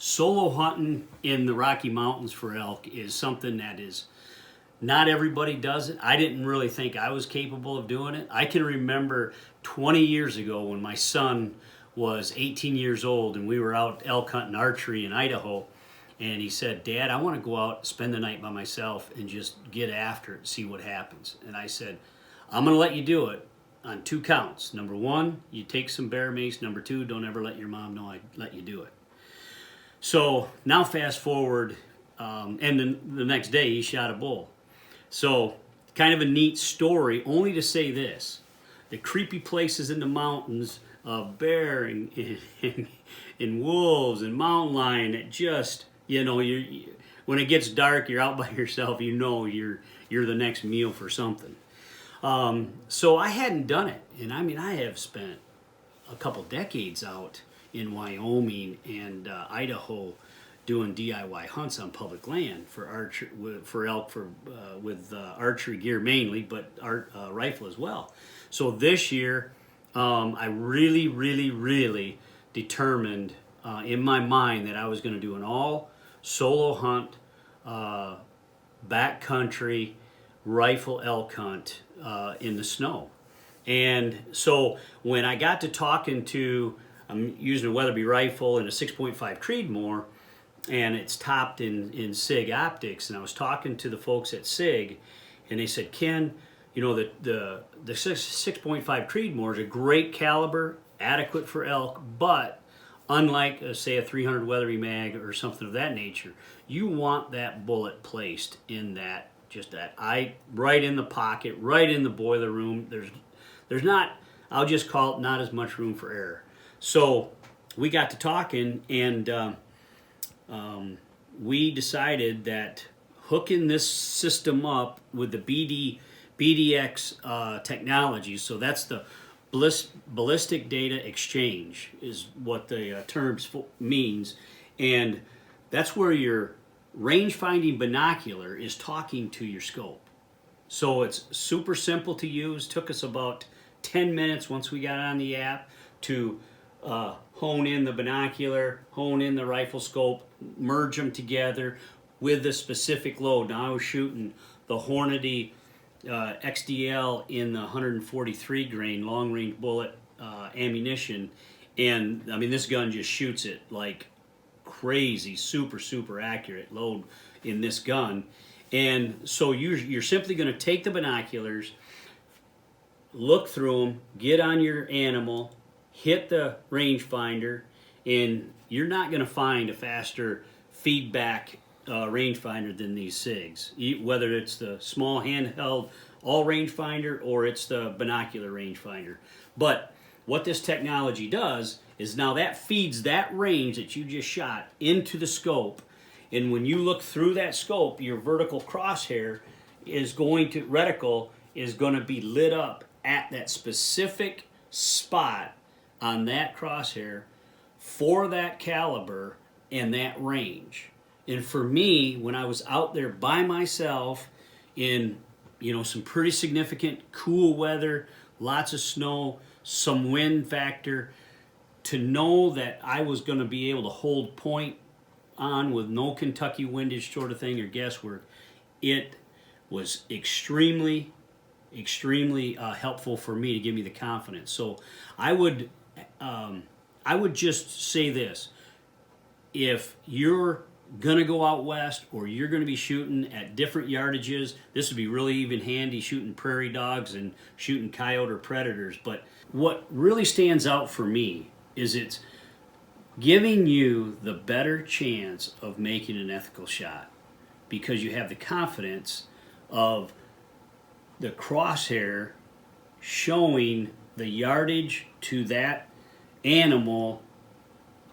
Solo hunting in the Rocky Mountains for elk is something that is not everybody does it. I didn't really think I was capable of doing it. I can remember 20 years ago when my son was 18 years old and we were out elk hunting archery in Idaho, and he said, "Dad, I want to go out, spend the night by myself and just get after it, see what happens." And I said, "I'm going to let you do it on 2 counts. Number 1, you take some bear mace. Number 2, don't ever let your mom know I let you do it." So now fast forward, and then the next day he shot a bull. So kind of a neat story, only to say this: the creepy places in the mountains of bear and wolves and mountain lion, that just, when it gets dark, you're out by yourself, you're the next meal for something. So I hadn't done it, and I mean, I have spent a couple decades out in Wyoming and Idaho doing DIY hunts on public land for elk, with archery gear mainly, but rifle as well. So this year, I really determined in my mind that I was going to do an all solo hunt, backcountry rifle elk hunt in the snow. And so when I got to talking to, I'm using a Weatherby rifle and a 6.5 Creedmoor, and it's topped in Sig optics, and I was talking to the folks at Sig, and they said, "Ken, the 6.5 Creedmoor is a great caliber, adequate for elk, but unlike say a 300 Weatherby mag or something of that nature, you want that bullet placed in that eye, right in the pocket, right in the boiler room. There's not, I'll just call it, not as much room for error." So we got to talking, and we decided that hooking this system up with the BDX technology, so that's the ballistic data exchange is what the terms means, and that's where your range finding binocular is talking to your scope. So it's super simple to use. Took us about 10 minutes once we got on the app to hone in the binocular, hone in the rifle scope, merge them together with the specific load. Now I was shooting the Hornady XDL in the 143 grain long range bullet ammunition, and I mean, this gun just shoots it like crazy, super accurate load in this gun. And so you're simply going to take the binoculars, look through them, get on your animal, hit the rangefinder, and you're not going to find a faster feedback rangefinder than these SIGs, whether it's the small handheld all rangefinder or it's the binocular rangefinder. But what this technology does is now that feeds that range that you just shot into the scope, and when you look through that scope, your vertical crosshair reticle is going to be lit up at that specific spot on that crosshair for that caliber and that range. And for me, when I was out there by myself in some pretty significant cool weather, lots of snow, some wind factor, to know that I was going to be able to hold point on with no Kentucky windage sort of thing or guesswork, it was extremely helpful for me to give me the confidence. So I would just say this: if you're gonna go out west or you're gonna be shooting at different yardages, this would be really even handy shooting prairie dogs and shooting coyote or predators. But what really stands out for me is it's giving you the better chance of making an ethical shot, because you have the confidence of the crosshair showing the yardage to that animal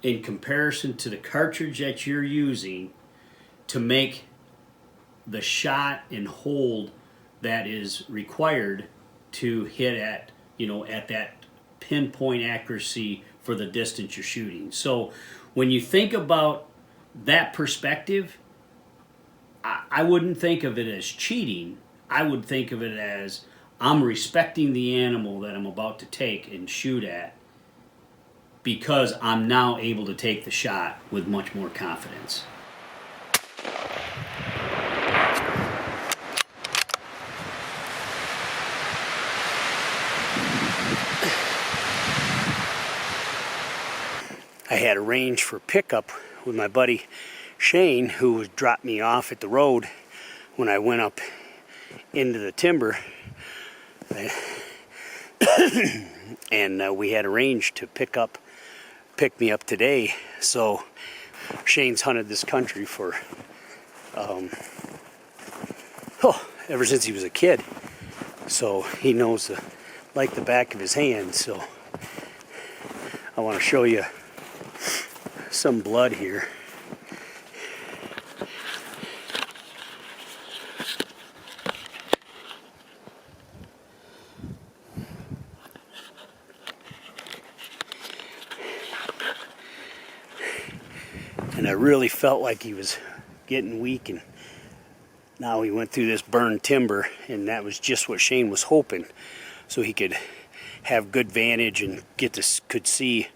in comparison to the cartridge that you're using to make the shot and hold that is required to hit at that pinpoint accuracy for the distance you're shooting. So when you think about that perspective, I wouldn't think of it as cheating. I would think of it as I'm respecting the animal that I'm about to take and shoot at, because I'm now able to take the shot with much more confidence. I had arranged for pickup with my buddy Shane, who dropped me off at the road when I went up into the timber. And we had arranged to pick me up today. So Shane's hunted this country for ever since he was a kid. So he knows like the back of his hand. So I want to show you some blood here. And I really felt like he was getting weak, and now he went through this burned timber, and that was just what Shane was hoping, so he could have good vantage and could see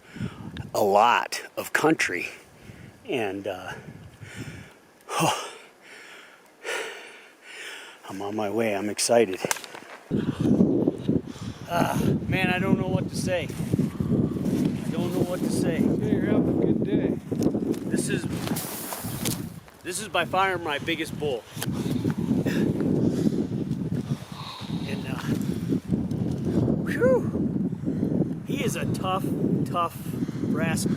a lot of country. And I'm on my way. I'm excited. Man, I don't know what to say. I don't know what to say. You're having a good day. This is by far my biggest bull. And whew, he is a tough rascal.